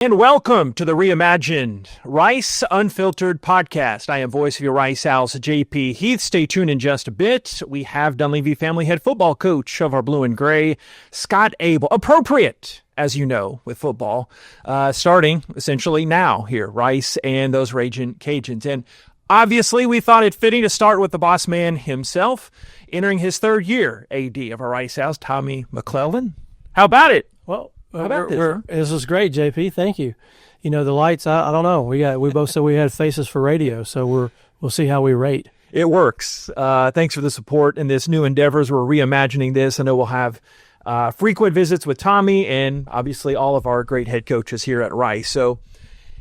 And welcome to the reimagined Rice Unfiltered podcast. I am voice of your Rice Owls, JP Heath. Stay tuned in just a bit. We have Dunlevie family head football coach of our blue and gray, Scott Abell. Appropriate, as you know, with football, starting essentially now here, Rice and those Ragin' Cajuns. And obviously, we thought it fitting to start with the boss man himself, entering his third year AD of our Rice Owls, Tommy McClelland. How about it? Well, How about this? This is great, JP. Thank you. You know, the lights, I don't know. We both said we had faces for radio, so we'll see how we rate. It works. Thanks for the support in this new endeavors. We're reimagining this. I know we'll have frequent visits with Tommy and obviously all of our great head coaches here at Rice. So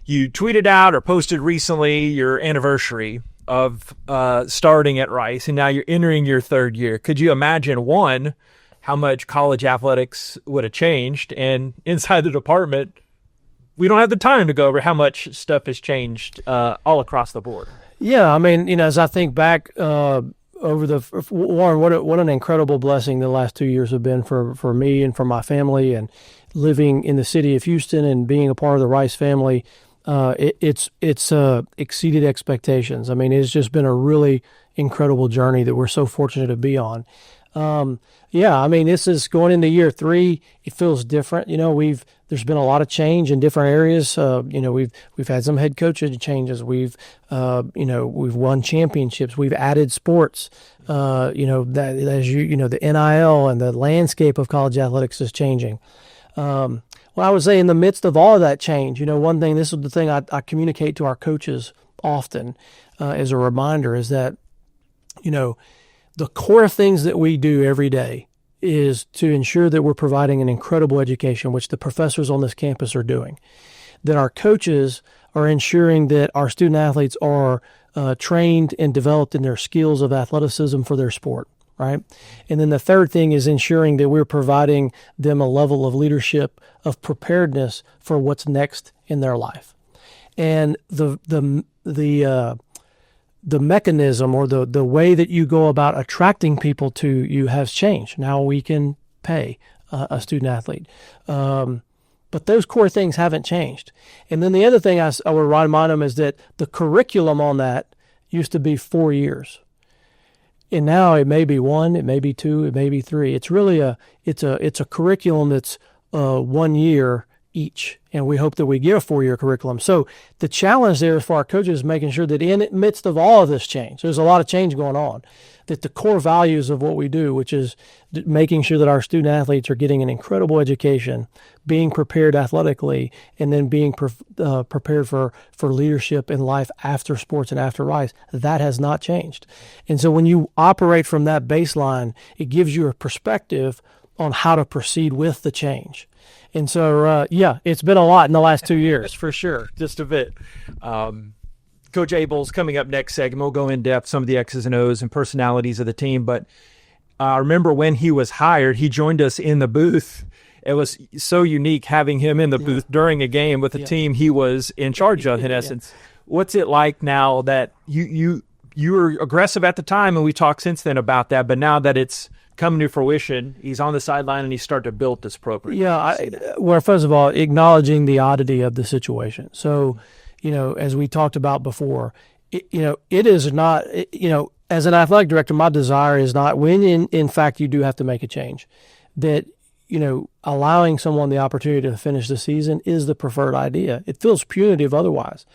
you tweeted out or posted recently your anniversary of starting at Rice, and now you're entering your third year. Could you imagine, one, how much college athletics would have changed, and inside the department, we don't have the time to go over how much stuff has changed all across the board. Yeah, I mean, you know, as I think back over Warren, what an incredible blessing the last 2 years have been for me and for my family, and living in the city of Houston and being a part of the Rice family. It's exceeded expectations. I mean, it's just been a really incredible journey that we're so fortunate to be on. Yeah, I mean, this is going into year 3. It feels different. You know, there's been a lot of change in different areas. You know, we've had some head coaching changes. We've won championships. We've added sports. You know, that as you know, the NIL and the landscape of college athletics is changing. Well, I would say in the midst of all of that change, you know, one thing, this is the thing I communicate to our coaches often as a reminder, is that, you know, the core things that we do every day is to ensure that we're providing an incredible education, which the professors on this campus are doing. That our coaches are ensuring that our student athletes are trained and developed in their skills of athleticism for their sport, right? And then the third thing is ensuring that we're providing them a level of leadership, of preparedness for what's next in their life. And the mechanism or the way that you go about attracting people to you has changed. Now we can pay a student athlete. But those core things haven't changed. And then the other thing I would remind them is that the curriculum on that used to be 4 years. And now it may be 1, it may be 2, it may be 3. It's really it's a curriculum that's 1 year each, and we hope that we get a 4-year curriculum. So the challenge there for our coaches is making sure that in the midst of all of this change, there's a lot of change going on, that the core values of what we do, which is making sure that our student athletes are getting an incredible education, being prepared athletically, and then being prepared for leadership in life after sports and after Rice, that has not changed. And so when you operate from that baseline, it gives you a perspective on how to proceed with the change. And so, yeah, it's been a lot in the last 2 years, for sure. Just a bit. Coach Abell's coming up next segment. We'll go in depth some of the X's and O's and personalities of the team. But I remember when he was hired, he joined us in the booth. It was so unique having him in the booth during a game with the team he was in charge of, in essence. What's it like now that you were aggressive at the time, and we talked since then about that, but now that it's coming to fruition, he's on the sideline and he's starting to build this program. Yeah, well, first of all, acknowledging the oddity of the situation. So, you know, as we talked about before, it is not, as an athletic director, my desire is not, when in fact you do have to make a change, that, allowing someone the opportunity to finish the season is the preferred idea. It feels punitive otherwise.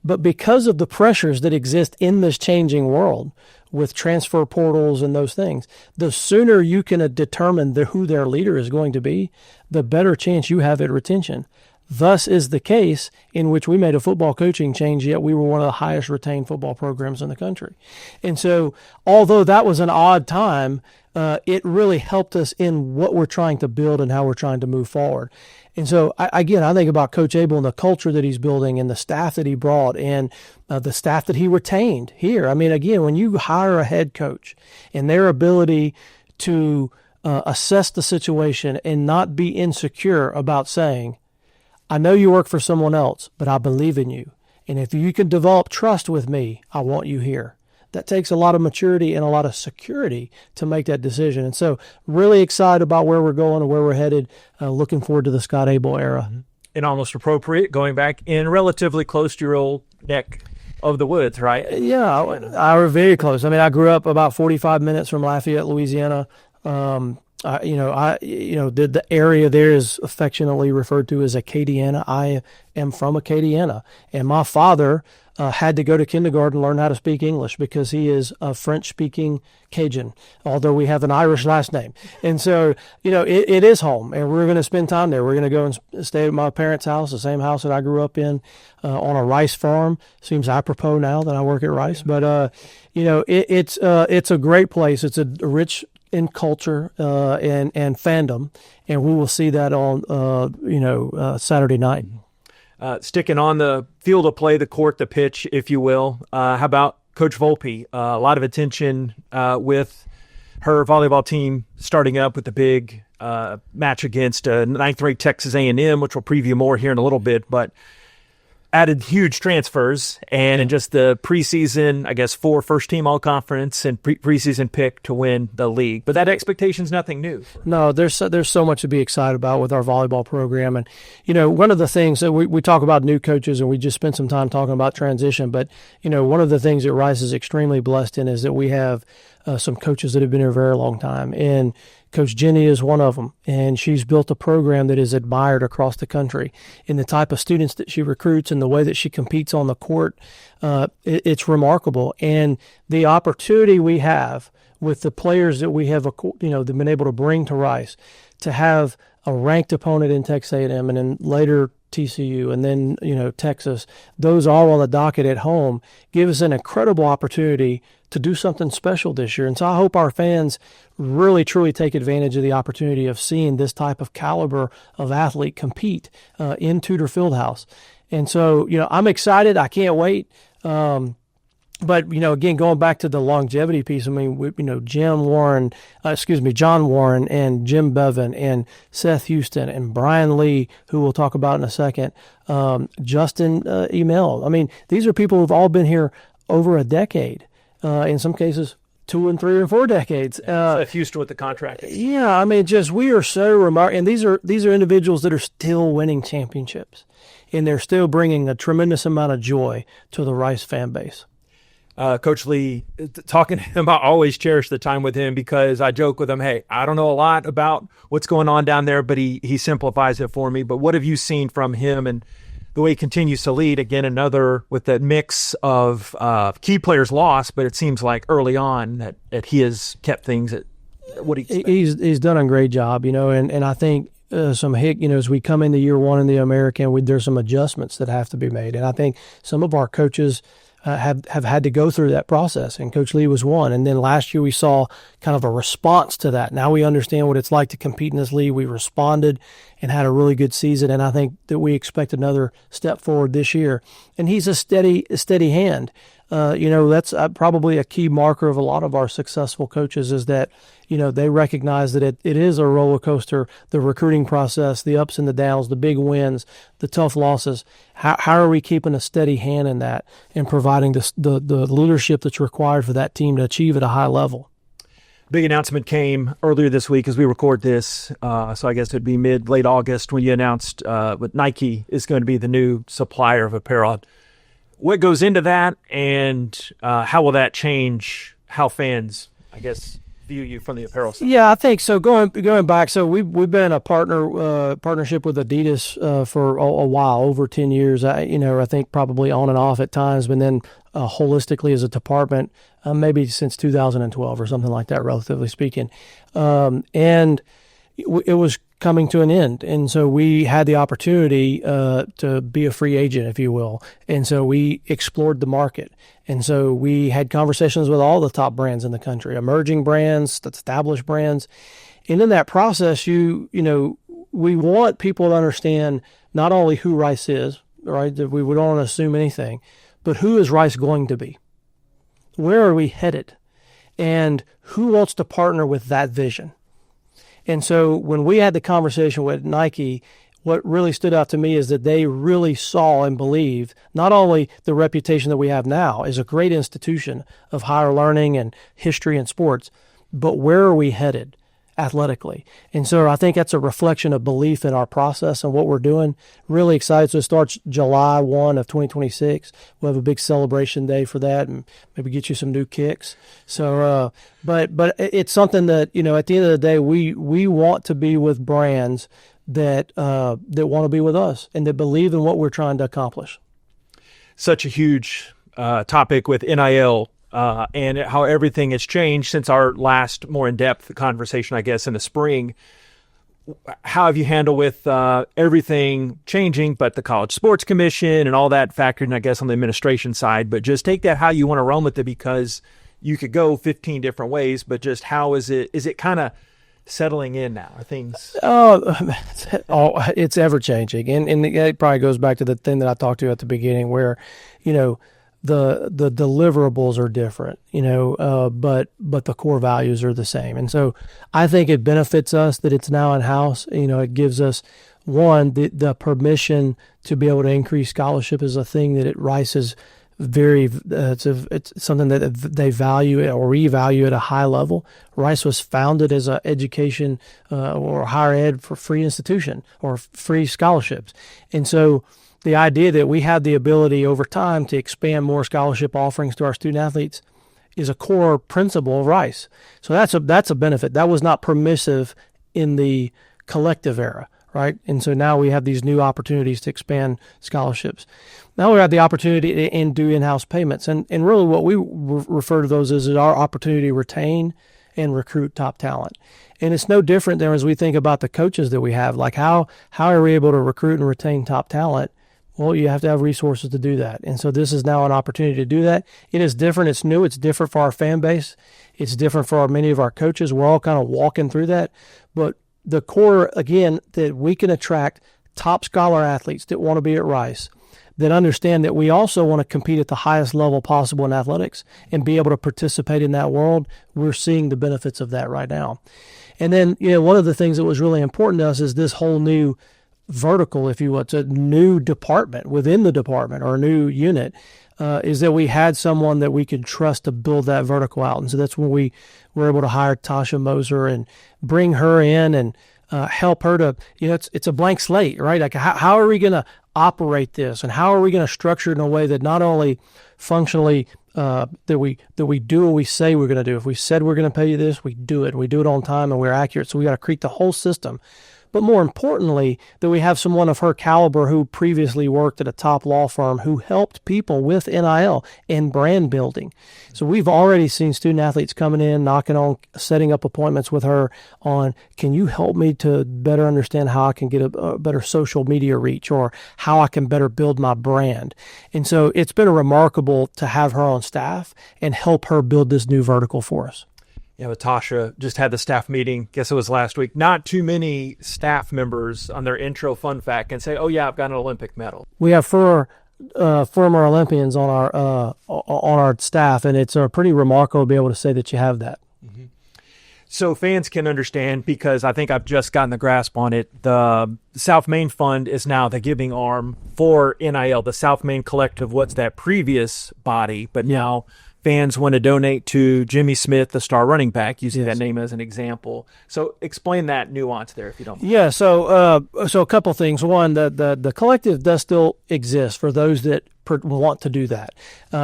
But because of the pressures that exist in this changing world with transfer portals and those things, the sooner you can determine who their leader is going to be, the better chance you have at retention. Thus is the case in which we made a football coaching change, yet we were one of the highest retained football programs in the country. And so although that was an odd time, it really helped us in what we're trying to build and how we're trying to move forward. And so, I think about Coach Abell and the culture that he's building and the staff that he brought and the staff that he retained here. I mean, again, when you hire a head coach and their ability to assess the situation and not be insecure about saying, I know you work for someone else, but I believe in you. And if you can develop trust with me, I want you here. That takes a lot of maturity and a lot of security to make that decision. And so really excited about where we're going and where we're headed. Looking forward to the Scott Abell era. and almost appropriate, going back in relatively close to your old neck of the woods, right? Yeah, I were very close. I mean, I grew up about 45 minutes from Lafayette, Louisiana. The area there is affectionately referred to as Acadiana. I am from Acadiana, and my father had to go to kindergarten to learn how to speak English because he is a French-speaking Cajun, although we have an Irish last name. And so, it is home, and we're going to spend time there. We're going to go and stay at my parents' house, the same house that I grew up in, on a rice farm. Seems apropos now that I work at Rice, but it's a great place. It's a rich in culture and fandom, and we will see that on Saturday night. Sticking on the field of play, the court, the pitch, if you will. How about Coach Volpe? A lot of attention with her volleyball team starting up with the big match against ninth-ranked Texas A&M, which we'll preview more here in a little bit, but added huge transfers, and in just the preseason, I guess 4 first-team all-conference and preseason pick to win the league. But that expectation's nothing new. No, there's so much to be excited about with our volleyball program. And, one of the things that we talk about new coaches, and we just spent some time talking about transition, but, one of the things that Rice is extremely blessed in is that we have some coaches that have been here a very long time. And Coach Jenny is one of them, and she's built a program that is admired across the country. In the type of students that she recruits and the way that she competes on the court, it's remarkable. And the opportunity we have with the players that we have, been able to bring to Rice, to have a ranked opponent in Texas A&M and then later TCU and then, Texas, those all on the docket at home, give us an incredible opportunity to do something special this year. And so I hope our fans really, truly take advantage of the opportunity of seeing this type of caliber of athlete compete in Tudor Fieldhouse. And so, I'm excited. I can't wait. But, again, going back to the longevity piece, I mean, John Warren and Jim Bevan and Seth Houston and Brian Lee, who we'll talk about in a second, Justin Emel. I mean, these are people who've all been here over a decade, in some cases 2 and 3 and 4 decades. Seth Houston with the contract. Yeah, I mean, we are so remarkable. And these are individuals that are still winning championships, and they're still bringing a tremendous amount of joy to the Rice fan base. Coach Lee, talking to him, I always cherish the time with him because I joke with him, hey, I don't know a lot about what's going on down there, but he simplifies it for me. But what have you seen from him and the way he continues to lead? Again, another with that mix of key players lost, but it seems like early on that he has kept things at what he's done a great job, and I think as we come into year one in the American, there's some adjustments that have to be made. And I think some of our coaches have had to go through that process, and Coach Lee was one. And then last year we saw kind of a response to that. Now we understand what it's like to compete in this league. We responded and had a really good season, and I think that we expect another step forward this year. And he's a steady hand. That's probably a key marker of a lot of our successful coaches is that, they recognize that it is a roller coaster, the recruiting process, the ups and the downs, the big wins, the tough losses. How are we keeping a steady hand in that and providing the leadership that's required for that team to achieve at a high level? Big announcement came earlier this week as we record this, so I guess it'd be late August when you announced that Nike is going to be the new supplier of apparel. What goes into that, and how will that change how fans, I guess, view you from the apparel side? Yeah, I think so. Going back, so we've been a partnership with Adidas for a while, over 10 years. I think probably on and off at times, but then holistically as a department, maybe since 2012 or something like that, relatively speaking. And it was coming to an end. And so we had the opportunity to be a free agent, if you will. And so we explored the market. And so we had conversations with all the top brands in the country, emerging brands, established brands. And in that process, we want people to understand not only who Rice is, right? That we don't want to assume anything, but who is Rice going to be? Where are we headed? And who wants to partner with that vision? And so when we had the conversation with Nike, what really stood out to me is that they really saw and believed not only the reputation that we have now as a great institution of higher learning and history and sports, but where are we headed? athletically. And so I think that's a reflection of belief in our process and what we're doing. Really excited. So it starts July 1 of 2026. We'll have a big celebration day for that and maybe get you some new kicks. So, but it's something that, at the end of the day, we want to be with brands that want to be with us and that believe in what we're trying to accomplish. Such a huge topic with NIL. And how everything has changed since our last more in-depth conversation, I guess, in the spring. How have you handled with everything changing, but the College Sports Commission and all that factored in, I guess, on the administration side? But just take that how you want to run with it, because you could go 15 different ways, but just how is it kind of settling in now? Are things? It's ever-changing. And it probably goes back to the thing that I talked to at the beginning where, the deliverables are different, but the core values are the same. And so I think it benefits us that it's now in-house. It gives us, one, the permission to be able to increase scholarship is a thing that at Rice is it's something that they value or revalue at a high level. Rice was founded as an education or higher ed for free institution or free scholarships. And so the idea that we have the ability over time to expand more scholarship offerings to our student athletes is a core principle of Rice. So that's a benefit. That was not permissive in the collective era, right? And so now we have these new opportunities to expand scholarships. Now we have the opportunity to do in-house payments. And really what we refer to those as our opportunity to retain and recruit top talent. And it's no different than as we think about the coaches that we have. Like how are we able to recruit and retain top talent? Well, you have to have resources to do that. And so this is now an opportunity to do that. It is different. It's new. It's different for our fan base. It's different for many of our coaches. We're all kind of walking through that. But the core, again, that we can attract top scholar athletes that want to be at Rice, that understand that we also want to compete at the highest level possible in athletics and be able to participate in that world. We're seeing the benefits of that right now. And then, one of the things that was really important to us is this whole new vertical, if you will. It's a new department within the department or a new unit, is that we had someone that we could trust to build that vertical out. And so that's when we were able to hire Tasha Moser and bring her in and help her to, it's a blank slate, right? Like how are we going to operate this, and how are we going to structure it in a way that not only functionally that we do what we say we're going to do. If we said we're going to pay you this, we do it. We do it on time and we're accurate. So we got to create the whole system. But more importantly, that we have someone of her caliber who previously worked at a top law firm who helped people with NIL and brand building. So we've already seen student athletes coming in, knocking on, setting up appointments with her on, can you help me to better understand how I can get a better social media reach or how I can better build my brand? And so it's been remarkable to have her on staff and help her build this new vertical for us. Yeah, but Tasha just had the staff meeting. Guess it was last week. Not too many staff members on their intro fun fact can say, "Oh yeah, I've got an Olympic medal." We have four former Olympians on our staff, and it's pretty remarkable to be able to say that you have that. Mm-hmm. So fans can understand, because I think I've just gotten the grasp on it. The South Main Fund is now the giving arm for NIL. The South Main Collective, what's that previous body, but now fans want to donate to Jimmy Smith, the star running back, using that name as an example. So explain that nuance there, if you don't mind. Yeah, so a couple things. One, the collective does still exist for those that want to do that.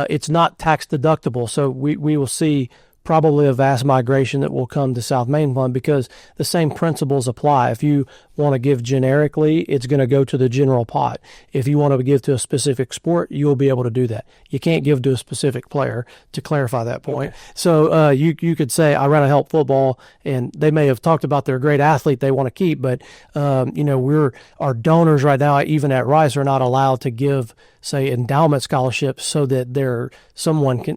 It's not tax deductible, so we will see probably a vast migration that will come to South Main Fund because the same principles apply. If you want to give generically, it's going to go to the general pot. If you want to give to a specific sport, you'll be able to do that. You can't give to a specific player, to clarify that point. Okay. So you could say, I run a help football, and they may have talked about their great athlete they want to keep, but our donors right now, even at Rice, are not allowed to give, say, endowment scholarships so that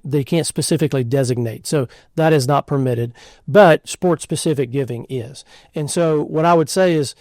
they can't specifically designate. So that is not permitted, but sport-specific giving is. And so what I would say is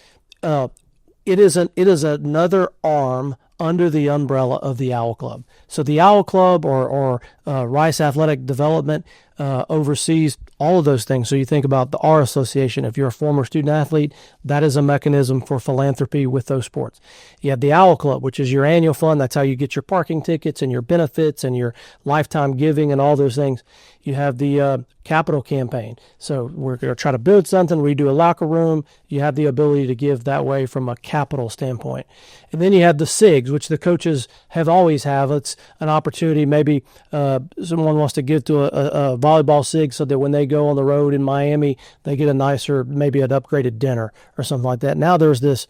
it is another arm under the umbrella of the Owl Club. So the Owl Club or Rice Athletic Development oversees all of those things. So you think about our association. If you're a former student athlete, that is a mechanism for philanthropy with those sports. You have the Owl Club, which is your annual fund. That's how you get your parking tickets and your benefits and your lifetime giving and all those things. You have the capital campaign. So we're going to try to build something. We do a locker room. You have the ability to give that way from a capital standpoint. And then you have the SIGs, which the coaches have always have. It's an opportunity. Maybe someone wants to give to a volleyball SIG so that when they go on the road in Miami, they get a nicer, maybe an upgraded dinner or something like that. Now there's this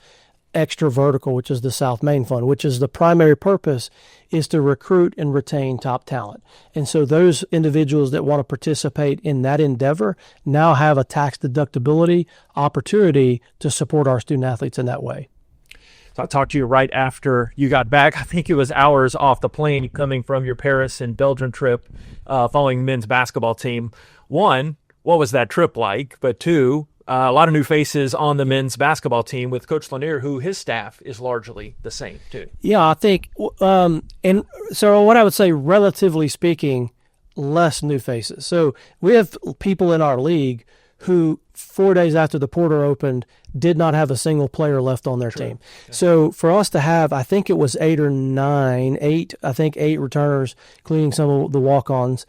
extra vertical, which is the South Main Fund, which is the primary purpose is to recruit and retain top talent. And so those individuals that want to participate in that endeavor now have a tax deductibility opportunity to support our student athletes in that way. So I talked to you right after you got back. I think it was hours off the plane coming from your Paris and Belgium trip following the men's basketball team. One, what was that trip like? But two, a lot of new faces on the men's basketball team with Coach Lanier, who his staff is largely the same, too. Yeah, I think, and so what I would say, relatively speaking, less new faces. So we have people in our league who 4 days after the portal opened did not have a single player left on their team. Okay. So for us to have, I think it was eight returners, including some of the walk-ons,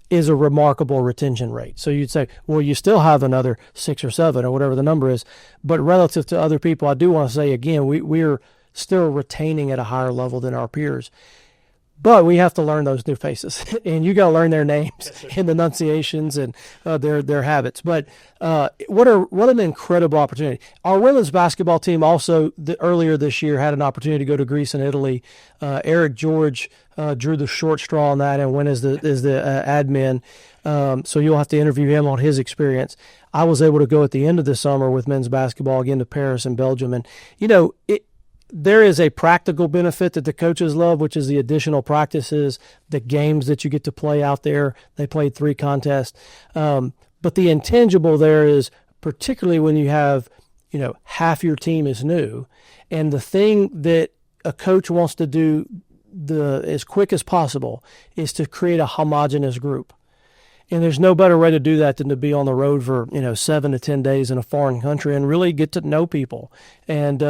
is a remarkable retention rate. So you'd say, well, you still have another 6 or 7 or whatever the number is. But relative to other people, I do want to say, again, we're still retaining at a higher level than our peers. But we have to learn those new faces, and you got to learn their names and enunciations and their habits. But what an incredible opportunity! Our women's basketball team also earlier this year had an opportunity to go to Greece and Italy. Eric George drew the short straw on that and went as the admin. So you'll have to interview him on his experience. I was able to go at the end of the summer with men's basketball again to Paris and Belgium, and there is a practical benefit that the coaches love, which is the additional practices, the games that you get to play out there. They played 3 contests. But the intangible there is, particularly when you have, half your team is new. And the thing that a coach wants to do as quick as possible is to create a homogeneous group. And there's no better way to do that than to be on the road for, 7 to 10 days in a foreign country and really get to know people. And,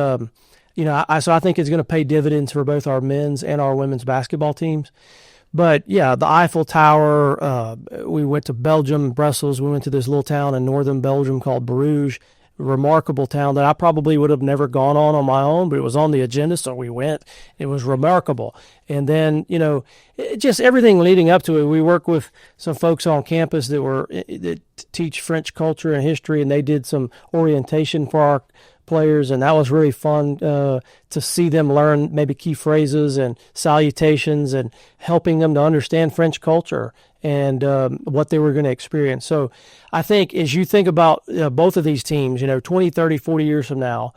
so I think it's going to pay dividends for both our men's and our women's basketball teams. But, yeah, the Eiffel Tower, we went to Belgium, Brussels. We went to this little town in northern Belgium called Bruges, a remarkable town that I probably would have never gone on my own, but it was on the agenda, so we went. It was remarkable. And then, just everything leading up to it. We worked with some folks on campus that teach French culture and history, and they did some orientation for our players, and that was really fun to see them learn maybe key phrases and salutations and helping them to understand French culture and what they were going to experience. So I think as you think about both of these teams, 20, 30, 40 years from now,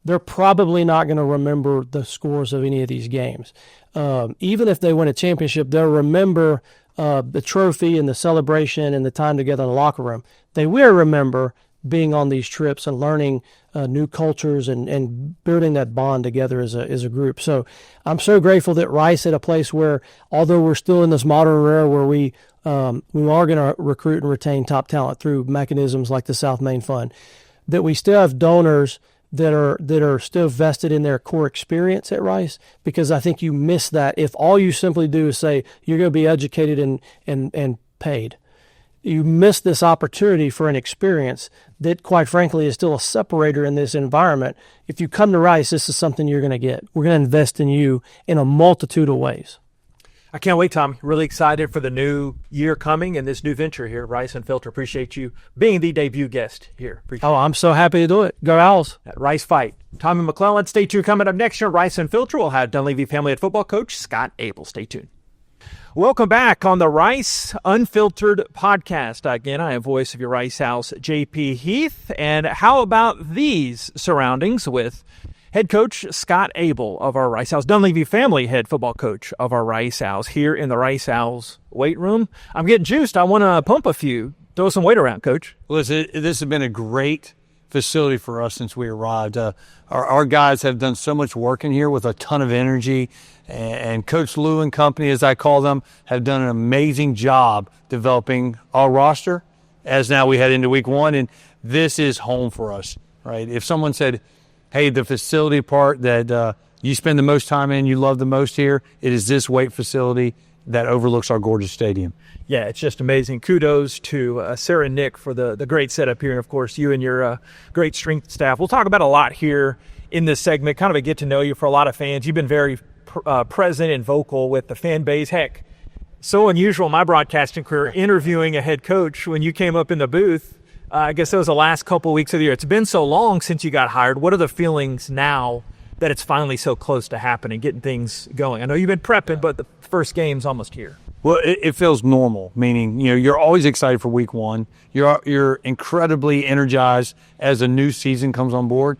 they're probably not going to remember the scores of any of these games. Even if they win a championship, they'll remember the trophy and the celebration and the time together in the locker room. They will remember being on these trips and learning new cultures and building that bond together as a group. So I'm so grateful that Rice at a place where, although we're still in this modern era where we are going to recruit and retain top talent through mechanisms like the South Main Fund, that we still have donors that are still vested in their core experience at Rice, because I think you miss that if all you simply do is say you're going to be educated and paid. You miss this opportunity for an experience that, quite frankly, is still a separator in this environment. If you come to Rice, this is something you're going to get. We're going to invest in you in a multitude of ways. I can't wait, Tom. Really excited for the new year coming and this new venture here, Rice Unfiltered. Appreciate you being the debut guest here. I'm so happy to do it. Go Owls. At Rice Fight. Tommy McClelland, stay tuned. Coming up next year, Rice Unfiltered, we'll have Dunlevie family head football coach Scott Abell. Stay tuned. Welcome back on the Rice Unfiltered podcast. Again, I am voice of your Rice Owls, JP Heath. And how about these surroundings with head coach Scott Abell of our Rice Owls, Dunlevie family head football coach of our Rice Owls, here in the Rice Owls weight room. I'm getting juiced. I want to pump a few. Throw some weight around, Coach. Well, this has been a great facility for us since we arrived. Our guys have done so much work in here with a ton of energy, and Coach Lou and company, as I call them, have done an amazing job developing our roster as now we head into week one, and this is home for us, right? If someone said, hey, the facility part that you spend the most time in, you love the most here, it is this weight facility that overlooks our gorgeous stadium. Yeah, it's just amazing. Kudos to Sarah and Nick for the great setup here, and of course you and your great strength staff. We'll talk about a lot here in this segment, kind of a get to know you for a lot of fans. You've been very present and vocal with the fan base. Heck, so unusual in my broadcasting career, interviewing a head coach when you came up in the booth. I guess that was the last couple of weeks of the year. It's been so long since you got hired. What are the feelings now that it's finally so close to happening, getting things going? I know you've been prepping, but the first game's almost here. Well, it feels normal, meaning, you're always excited for week one. You're incredibly energized as a new season comes on board.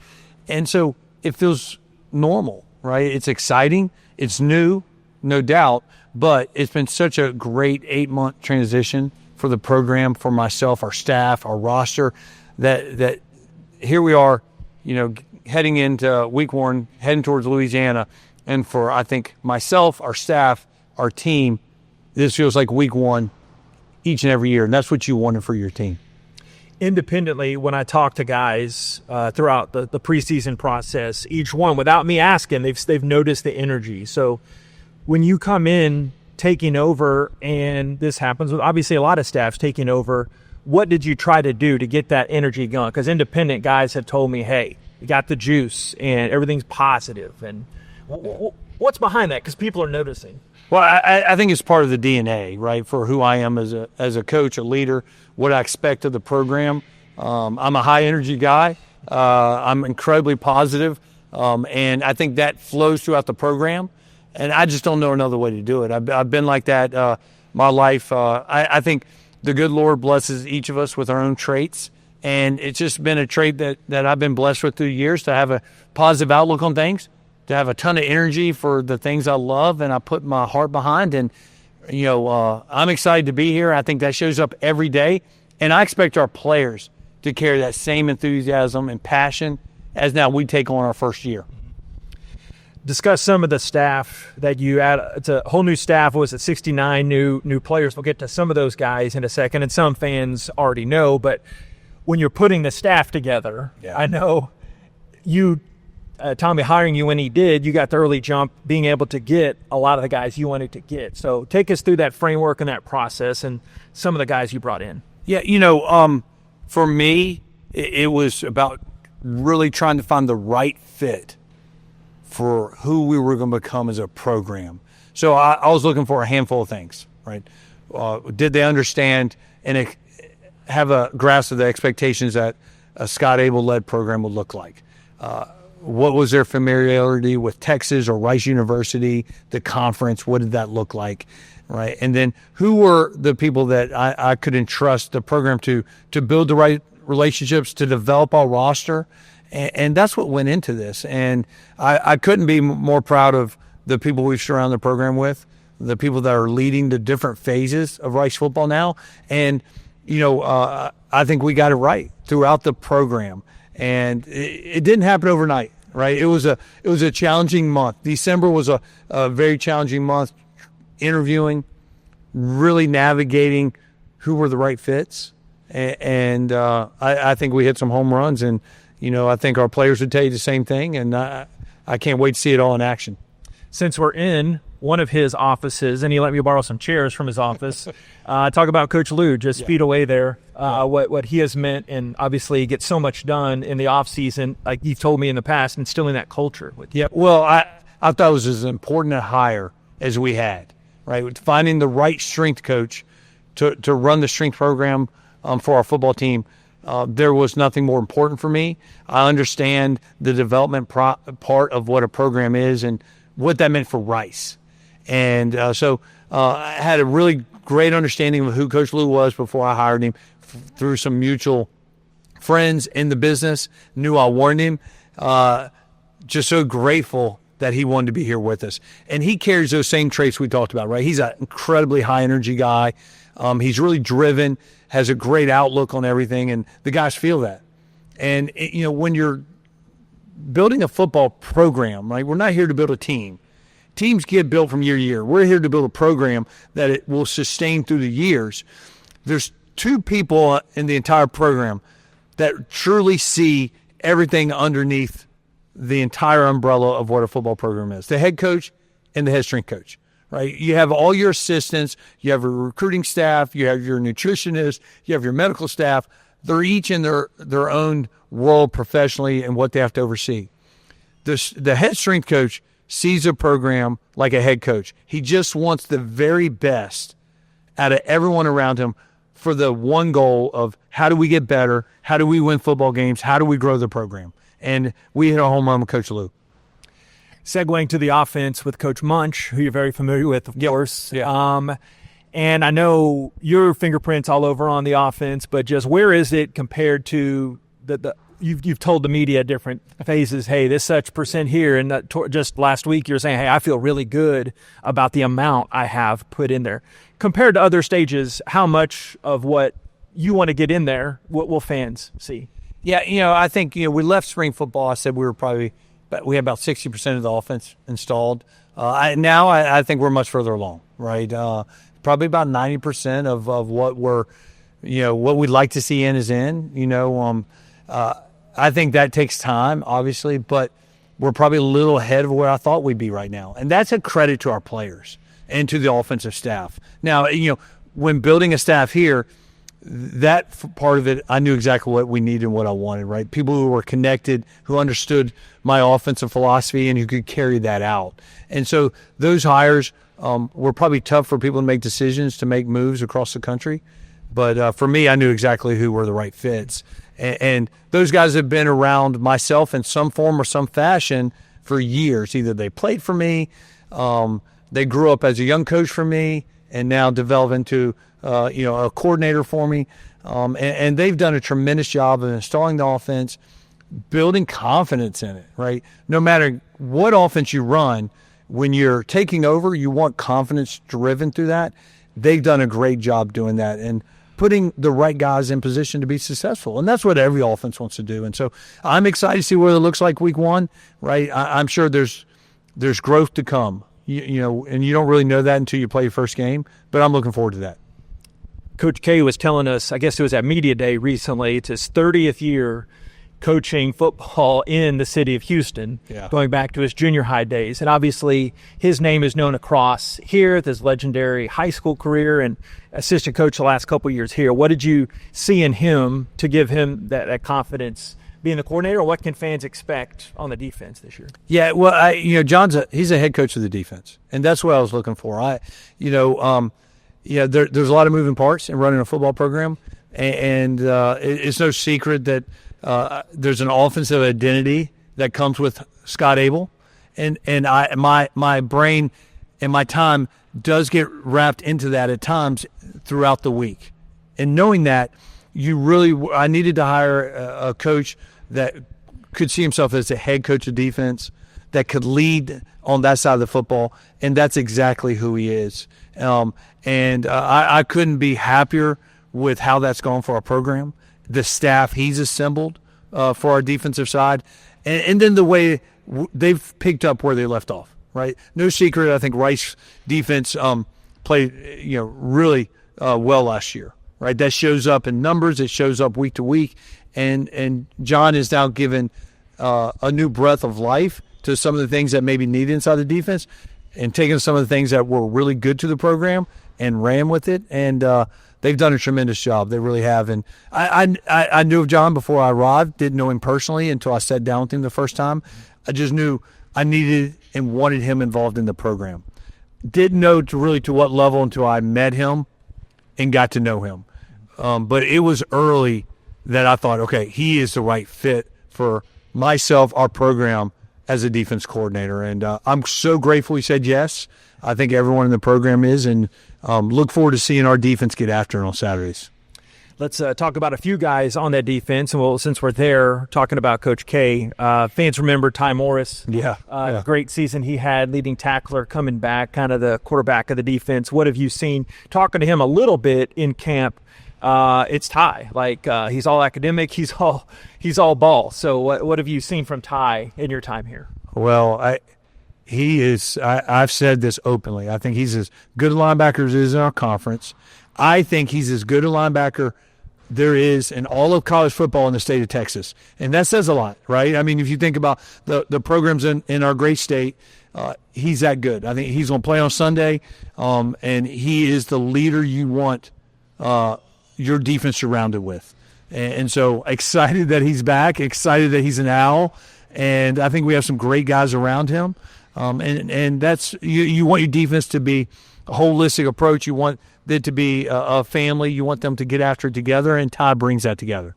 And so it feels normal, right? It's exciting. It's new, no doubt, but it's been such a great 8-month transition for the program, for myself, our staff, our roster, that here we are, heading into week one, heading towards Louisiana. And for, I think, myself, our staff, our team, this feels like week one each and every year, and that's what you wanted for your team. Independently, when I talk to guys throughout the preseason process, each one, without me asking, they've noticed the energy. So when you come in taking over, and this happens with obviously a lot of staffs taking over, what did you try to do to get that energy going? Because independent guys have told me, hey, you got the juice and everything's positive. And what's behind that? Because people are noticing. Well, I think it's part of the DNA, right, for who I am as a coach, a leader, what I expect of the program. I'm a high-energy guy. I'm incredibly positive, and I think that flows throughout the program, and I just don't know another way to do it. I've been like that my life. I think the good Lord blesses each of us with our own traits, and it's just been a trait that I've been blessed with through the years, to have a positive outlook on things, to have a ton of energy for the things I love and I put my heart behind. And, I'm excited to be here. I think that shows up every day. And I expect our players to carry that same enthusiasm and passion as now we take on our first year. Discuss some of the staff that you add. It's a whole new staff. Was it 69 new players? We'll get to some of those guys in a second. And some fans already know. But when you're putting the staff together, yeah. I know you – Tommy hiring you when he did, you got the early jump, being able to get a lot of the guys you wanted to get. So take us through that framework and that process and some of the guys you brought in. Yeah, for me, it was about really trying to find the right fit for who we were going to become as a program. So I was looking for a handful of things, right? Did they understand and have a grasp of the expectations that a Scott Abell-led program would look like? What was their familiarity with Texas or Rice University, the conference? What did that look like, right? And then who were the people that I could entrust the program to build the right relationships, to develop our roster? And that's what went into this. And I couldn't be more proud of the people we've surrounded the program with, the people that are leading the different phases of Rice football now. And, I think we got it right throughout the program. And it didn't happen overnight, right? It was a challenging month. December was a very challenging month, interviewing, really navigating who were the right fits. And I think we hit some home runs. And, I think our players would tell you the same thing. And I can't wait to see it all in action. Since we're in one of his offices, and he let me borrow some chairs from his office, talk about Coach Lou, just feet away there, what he has meant, and obviously get so much done in the offseason, like you've told me in the past, instilling that culture with you. Yeah, well, I thought it was as important a hire as we had, right? Finding the right strength coach to run the strength program for our football team. There was nothing more important for me. I understand the development part of what a program is and what that meant for Rice. And so I had a really great understanding of who Coach Lou was before I hired him through some mutual friends in the business, knew I wanted him. Just so grateful that he wanted to be here with us. And he carries those same traits we talked about, right? He's an incredibly high-energy guy. He's really driven, has a great outlook on everything, and the guys feel that. And, when you're building a football program, right, we're not here to build a team. Teams get built from year to year. We're here to build a program that it will sustain through the years. There's two people in the entire program that truly see everything underneath the entire umbrella of what a football program is. The head coach and the head strength coach, right? You have all your assistants, you have your recruiting staff, you have your nutritionist, you have your medical staff. They're each in their own world professionally and what they have to oversee. The head strength coach sees a program like a head coach. He just wants the very best out of everyone around him for the one goal of how do we get better, how do we win football games, how do we grow the program. And we hit a home run with Coach Lou. Segueing to the offense with Coach Munch, who you're very familiar with, of course. Yeah. And I know your fingerprints all over on the offense, but just where is it compared to the you've told the media different phases, hey, this such percent here, and just last week you're saying, hey, I feel really good about the amount I have put in there. Compared to other stages, how much of what you want to get in there, what will fans see? Yeah, I think, we left spring football. I said we had about 60% of the offense installed. Now I think we're much further along, right? Probably about 90% of what we're, what we'd like to see is in. I think that takes time, obviously, but we're probably a little ahead of where I thought we'd be right now. And that's a credit to our players and to the offensive staff. Now, when building a staff here, that part of it, I knew exactly what we needed and what I wanted, right? People who were connected, who understood my offensive philosophy and who could carry that out. And so those hires were probably tough for people to make decisions, to make moves across the country. But for me, I knew exactly who were the right fits. And those guys have been around myself in some form or some fashion for years. Either they played for me, they grew up as a young coach for me, and now develop into a coordinator for me. And they've done a tremendous job of installing the offense, building confidence in it, right? No matter what offense you run, when you're taking over, you want confidence driven through that. They've done a great job doing that and putting the right guys in position to be successful. And that's what every offense wants to do. And so I'm excited to see what it looks like week one, right? I'm sure there's growth to come, and you don't really know that until you play your first game, but I'm looking forward to that. Coach K was telling us, I guess it was at Media Day recently, it's his 30th year coaching football in the city of Houston, going back to his junior high days. And obviously his name is known across here with his legendary high school career and assistant coach the last couple of years here. What did you see in him to give him that confidence being the coordinator, or what can fans expect on the defense this year? Yeah, well, he's a head coach of the defense, and that's what I was looking for. There's a lot of moving parts in running a football program, and it's no secret that there's an offensive identity that comes with Scott Abell, and my brain and my time does get wrapped into that at times throughout the week. And knowing that, I needed to hire a coach that could see himself as a head coach of defense, that could lead on that side of the football, and that's exactly who he is. I couldn't be happier with how that's gone for our program, the staff he's assembled for our defensive side, and then the way they've picked up where they left off, right? No secret, I think Rice defense played really well last year, right? That shows up in numbers. It shows up week to week. And John is now given a new breath of life to some of the things that maybe needed inside the defense, and taking some of the things that were really good to the program and ran with it. And they've done a tremendous job. They really have. And I knew of John before I arrived. Didn't know him personally until I sat down with him the first time. I just knew I needed and wanted him involved in the program. Didn't know to what level until I met him and got to know him. But it was early that I thought, okay, he is the right fit for myself, our program, as a defense coordinator. And I'm so grateful he said yes. I think everyone in the program is, and look forward to seeing our defense get after it on Saturdays. Let's talk about a few guys on that defense. And since we're there talking about Coach K, fans remember Ty Morris. Great season he had, leading tackler, coming back, kind of the quarterback of the defense. What have you seen? Talking to him a little bit in camp, it's Ty. Like he's all academic. He's all ball. So what have you seen from Ty in your time here? Well, he is. I've said this openly. I think he's as good a linebacker as is in our conference. I think he's as good a linebacker there is in all of college football in the state of Texas. And that says a lot, right? I mean, if you think about the programs in our great state, he's that good. I think he's going to play on Sunday, and he is the leader you want your defense surrounded with. And so excited that he's back, excited that he's an Owl, and I think we have some great guys around him. And that's you want your defense to be a holistic approach. You want it to be a family. You want them to get after it together, and Ty brings that together.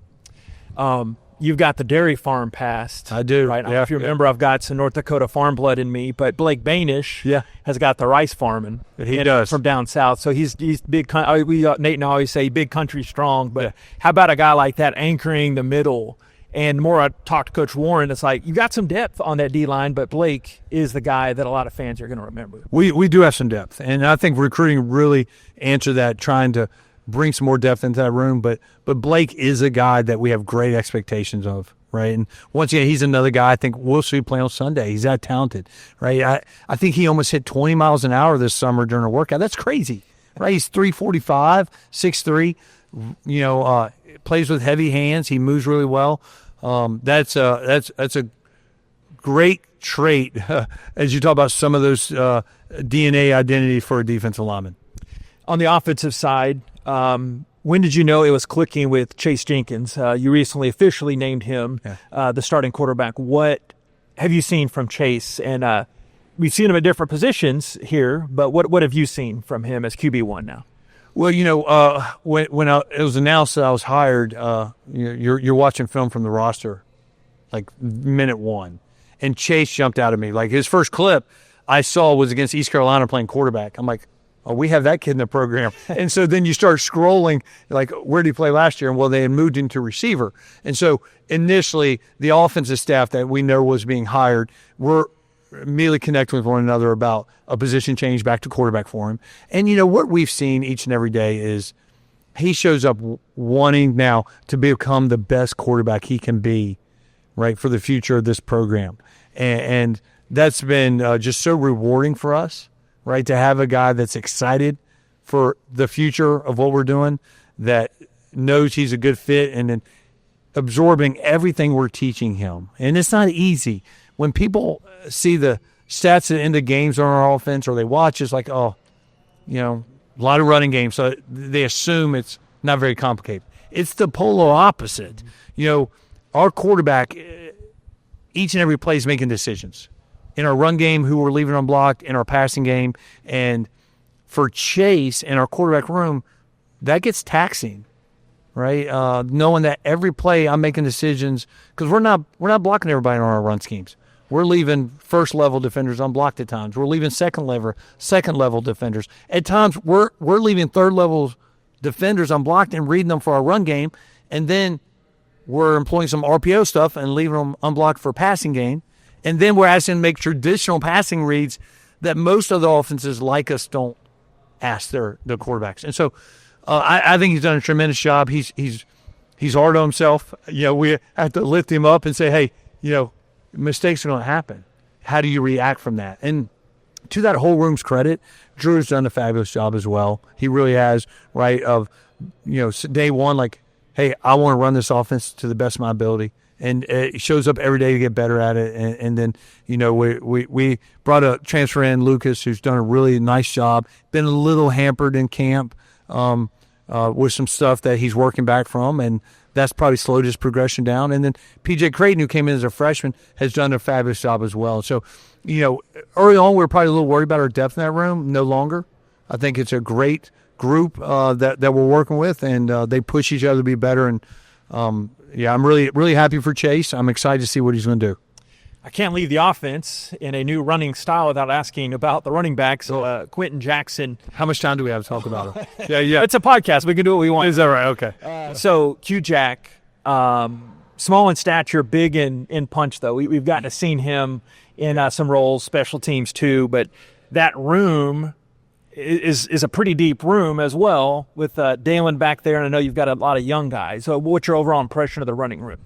You've got the dairy farm past. I do. Right? If you remember, I've got some North Dakota farm blood in me, but Blake Banish has got the rice farming. He does. From down south. So he's big. Nate and I always say big country strong, but how about a guy like that anchoring the middle? And more, I talked to Coach Warren, it's like you got some depth on that D-line, but Blake is the guy that a lot of fans are going to remember. We do have some depth, and I think recruiting really answered that, trying to bring some more depth into that room. But Blake is a guy that we have great expectations of, right? And once again, he's another guy I think we'll see play on Sunday. He's that talented, right? I think he almost hit 20 miles an hour this summer during a workout. That's crazy, right? He's 345, 6'3", plays with heavy hands. He moves really well. That's a great trait as you talk about some of those DNA identity for a defensive lineman. On the offensive side, when did you know it was clicking with Chase Jenkins? You recently officially named him the starting quarterback. What have you seen from Chase? And we've seen him at different positions here, but what have you seen from him as QB1 now? Well, when it was announced that I was hired, you're watching film from the roster, like minute one, and Chase jumped out at me. Like his first clip I saw was against East Carolina playing quarterback. I'm like, oh, we have that kid in the program. And so then you start scrolling, like, where did he play last year? And well, they had moved into receiver. And so initially, the offensive staff that we know was being hired were immediately connecting with one another about a position change back to quarterback for him. And, what we've seen each and every day is he shows up wanting now to become the best quarterback he can be, right, for the future of this program. And that's been just so rewarding for us, right, to have a guy that's excited for the future of what we're doing, that knows he's a good fit, and then absorbing everything we're teaching him. And it's not easy. When people see the stats at the end of games on our offense, or they watch, it's like, a lot of running games. So they assume it's not very complicated. It's the polar opposite. Our quarterback, each and every play is making decisions. In our run game, who we're leaving unblocked, in our passing game. And for Chase in our quarterback room, that gets taxing, right? Knowing that every play I'm making decisions, because we're not blocking everybody on our run schemes. We're leaving first-level defenders unblocked at times. We're leaving second-level defenders. At times, we're leaving third-level defenders unblocked and reading them for our run game, and then we're employing some RPO stuff and leaving them unblocked for passing game. And then we're asking them to make traditional passing reads that most other offenses like us don't ask the quarterbacks. And so I think he's done a tremendous job. He's hard on himself. We have to lift him up and say, hey, mistakes are going to happen. How do you react from that? And to that whole room's credit, Drew has done a fabulous job as well. He really has, right, of, day one, like, hey, I want to run this offense to the best of my ability. And it shows up every day to get better at it. And then, we brought a transfer in, Lucas, who's done a really nice job. Been a little hampered in camp with some stuff that he's working back from, and that's probably slowed his progression down. And then P.J. Creighton, who came in as a freshman, has done a fabulous job as well. So, early on we were probably a little worried about our depth in that room. No longer. I think it's a great group that we're working with, and they push each other to be better. And, I'm really, really happy for Chase. I'm excited to see what he's going to do. I can't leave the offense in a new running style without asking about the running backs. Quentin Jackson. How much time do we have to talk about him? Yeah. It's a podcast. We can do what we want. Is that right? Okay. So Q-Jack, small in stature, big in punch, though. We've gotten to seen him in some roles, special teams too. But that room is a pretty deep room as well with Dalen back there, and I know you've got a lot of young guys. So what's your overall impression of the running room?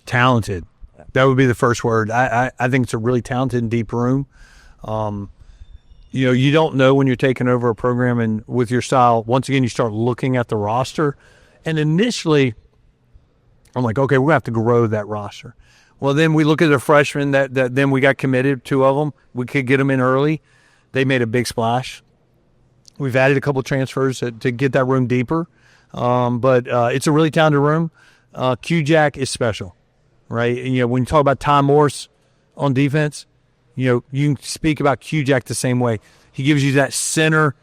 Talented. That would be the first word. I think it's a really talented and deep room. You don't know when you're taking over a program, and with your style, once again, you start looking at the roster. And initially, I'm like, okay, we're going to have to grow that roster. Well, then we look at the freshmen that then we got committed, 2 of them. We could get them in early. They made a big splash. We've added a couple transfers to get that room deeper. But it's a really talented room. Q-Jack is special, right? When you talk about Tom Morse on defense, you can speak about Q-Jack the same way. He gives you that center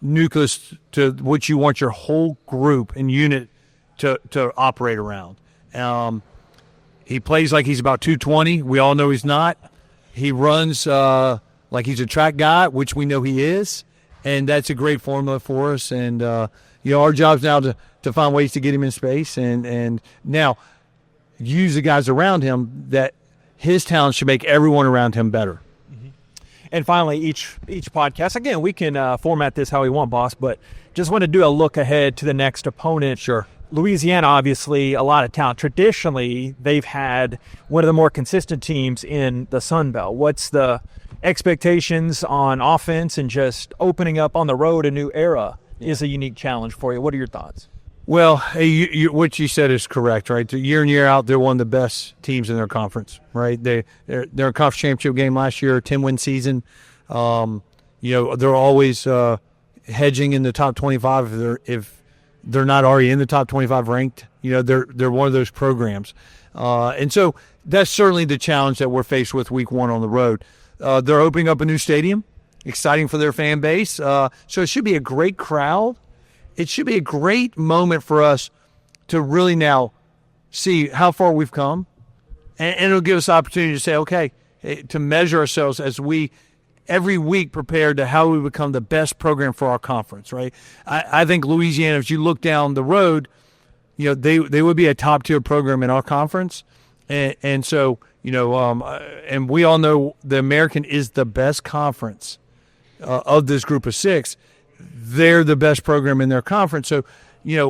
nucleus to which you want your whole group and unit to operate around. He plays like he's about 220. We all know he's not. He runs like he's a track guy, which we know he is. And that's a great formula for us. And, our job's now to find ways to get him in space and now use the guys around him that his talent should make everyone around him better. Mm-hmm. And finally, each podcast, again, we can format this how we want, boss, but just want to do a look ahead to the next opponent. Sure. Louisiana, obviously, a lot of talent. Traditionally, they've had one of the more consistent teams in the Sun Belt. What's the expectations on offense, and just opening up on the road a new era is a unique challenge for you? What are your thoughts? Well, what you said is correct, right? Year in, year out, they're one of the best teams in their conference, right? They're a conference championship game last year, 10-win season. They're always hedging in the top 25 if they're not already in the top 25 ranked. They're one of those programs. And so that's certainly the challenge that we're faced with week 1 on the road. They're opening up a new stadium, exciting for their fan base. So it should be a great crowd. It should be a great moment for us to really now see how far we've come. And it'll give us the opportunity to say, okay, to measure ourselves as we every week prepare to how we become the best program for our conference, right? I think Louisiana, if you look down the road, they would be a top-tier program in our conference. And so, and we all know the American is the best conference of this group of 6. They're the best program in their conference. So,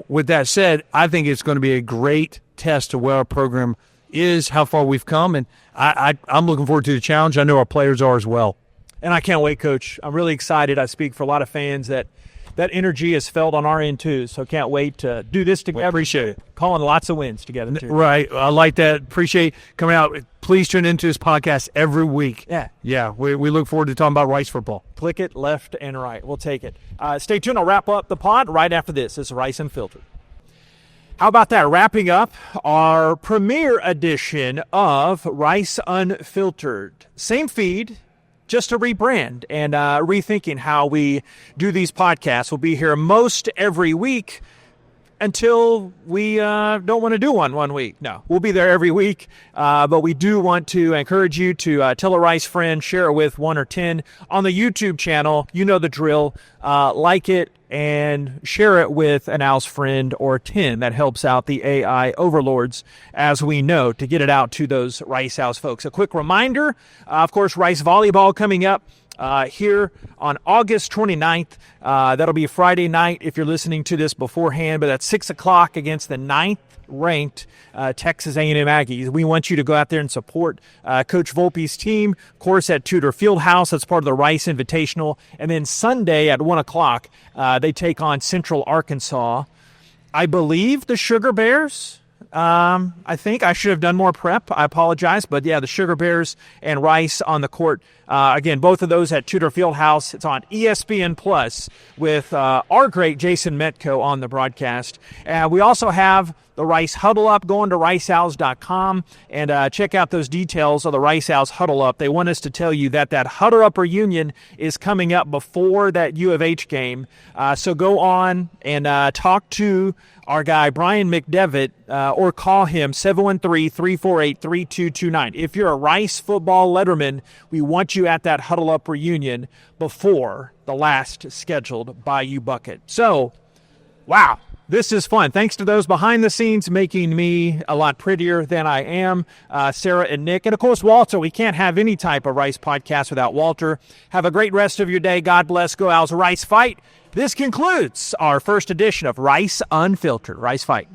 with that said, I think it's going to be a great test to where our program is, how far we've come, and I'm looking forward to the challenge. I know our players are as well. And I can't wait, Coach. I'm really excited. I speak for a lot of fans that energy is felt on our end, too. So can't wait to do this together. Well, appreciate it. Calling lots of wins together, too. Right. I like that. Appreciate coming out. Please tune into this podcast every week. Yeah. Yeah. We look forward to talking about Rice football. Click it left and right. We'll take it. Stay tuned. I'll wrap up the pod right after this. This is Rice Unfiltered. How about that? Wrapping up our premiere edition of Rice Unfiltered. Same feed, just a rebrand and rethinking how we do these podcasts. We'll be here most every week until we don't want to do one week. No, we'll be there every week, but we do want to encourage you to tell a Rice friend, share it with 1 or 10 on the YouTube channel. You know the drill. Like it and share it with an Owl's friend or 10. That helps out the AI overlords, as we know, to get it out to those Rice Owls folks. A quick reminder, of course, Rice volleyball coming up here on August 29th. That'll be Friday night if you're listening to this beforehand, but that's 6 o'clock against the 9th-ranked Texas A&M Aggies. We want you to go out there and support Coach Volpe's team, of course, at Tudor Fieldhouse. That's part of the Rice Invitational. And then Sunday at 1 o'clock, they take on Central Arkansas. I believe the Sugar Bears. I think I should have done more prep. I apologize. But, yeah, the Sugar Bears and Rice on the court. Again, both of those at Tudor Fieldhouse. It's on ESPN Plus with our great Jason Metco on the broadcast. We also have the Rice Huddle Up. Go on to riceowls.com and check out those details of the Rice Owls Huddle Up. They want us to tell you that Huddle Up reunion is coming up before that U of H game. So go on and talk to our guy, Brian McDevitt, or call him 713-348-3229. If you're a Rice football letterman, we want you at that Huddle Up reunion before the last scheduled Bayou Bucket. So, wow. This is fun. Thanks to those behind the scenes making me a lot prettier than I am, Sarah and Nick. And, of course, Walter. We can't have any type of Rice podcast without Walter. Have a great rest of your day. God bless. Go Owls. Rice Fight. This concludes our first edition of Rice Unfiltered. Rice Fight.